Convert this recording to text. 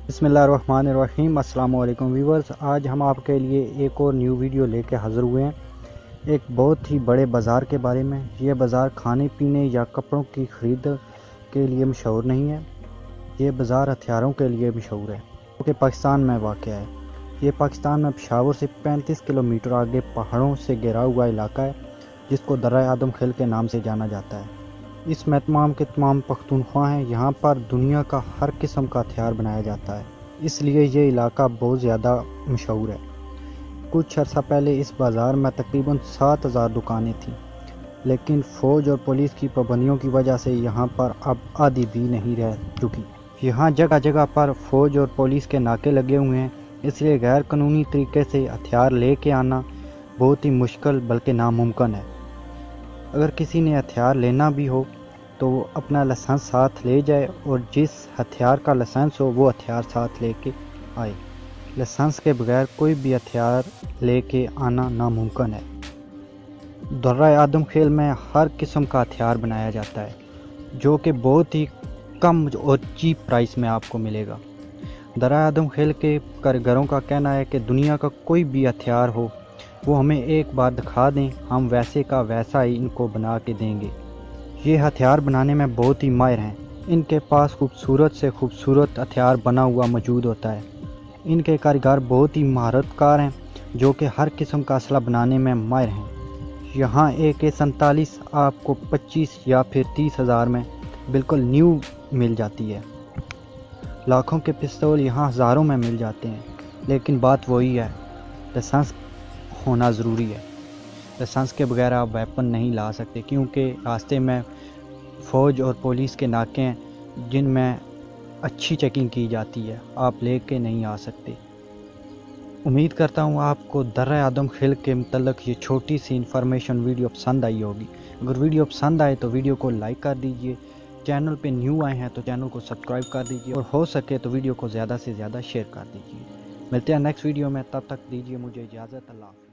बिस्मिल्लाहिर्रहमानिर्रहीम। अस्सलाम वालेकुम व्यूवर्स, आज हम आपके लिए एक और न्यू वीडियो लेके हाज़िर हुए हैं एक बहुत ही बड़े बाज़ार के बारे में। ये बाज़ार खाने पीने या कपड़ों की ख़रीद के लिए मशहूर नहीं है, ये बाज़ार हथियारों के लिए मशहूर है, जो कि पाकिस्तान में वाक़ है। ये पाकिस्तान में पेशावर से 35 किलोमीटर आगे पहाड़ों से घिरा हुआ इलाका है, जिसको दर्रा आदम खेल के नाम से जाना जाता है। इसमें तमाम के तमाम पख्तूनख्वा हैं। यहाँ पर दुनिया का हर किस्म का हथियार बनाया जाता है, इसलिए ये इलाका बहुत ज़्यादा मशहूर है। कुछ अर्सा पहले इस बाज़ार में तकरीबन 7000 दुकानें थीं, लेकिन फ़ौज और पुलिस की पाबंदियों की वजह से यहाँ पर अब आधी भी नहीं रह चुकी। यहाँ जगह जगह पर फ़ौज और पुलिस के नाके लगे हुए हैं, इसलिए गैर कानूनी तरीके से हथियार ले के आना बहुत ही मुश्किल बल्कि नामुमकिन है। अगर किसी ने हथियार लेना भी हो तो वो अपना लाइसेंस साथ ले जाए और जिस हथियार का लाइसेंस हो वो हथियार साथ लेके आए। लाइसेंस के बगैर कोई भी हथियार लेके आना नामुमकिन है। दर्रा आदम खेल में हर किस्म का हथियार बनाया जाता है, जो कि बहुत ही कम और चीप प्राइस में आपको मिलेगा। दर्रा आदम खेल के कारीगरों का कहना है कि दुनिया का कोई भी हथियार हो वो हमें एक बार दिखा दें, हम वैसे का वैसा ही इनको बना के देंगे। ये हथियार बनाने में बहुत ही माहिर हैं। इनके पास खूबसूरत से खूबसूरत हथियार बना हुआ मौजूद होता है। इनके कारीगर बहुत ही महारतकार हैं, जो कि हर किस्म का असला बनाने में माहिर हैं। यहाँ AK-47 आपको 25 या फिर 30 हज़ार में बिल्कुल न्यू मिल जाती है। लाखों के पिस्तौल यहाँ हज़ारों में मिल जाते हैं, लेकिन बात वही है, लाइसेंस होना ज़रूरी है। लाइसेंस के बगैर आप वेपन नहीं ला सकते, क्योंकि रास्ते में फ़ौज और पुलिस के नाके हैं जिनमें अच्छी चेकिंग की जाती है, आप लेके नहीं आ सकते। उम्मीद करता हूँ आपको दर्रा आदम खेल के मतलब ये छोटी सी इन्फॉर्मेशन वीडियो पसंद आई होगी। अगर वीडियो पसंद आए तो वीडियो को लाइक कर दीजिए, चैनल पे न्यू आए हैं तो चैनल को सब्सक्राइब कर दीजिए, और हो सके तो वीडियो को ज़्यादा से ज़्यादा शेयर कर दीजिए। मिलते हैं नेक्स्ट वीडियो में, तब तक दीजिए मुझे इजाज़त। अल्लाह।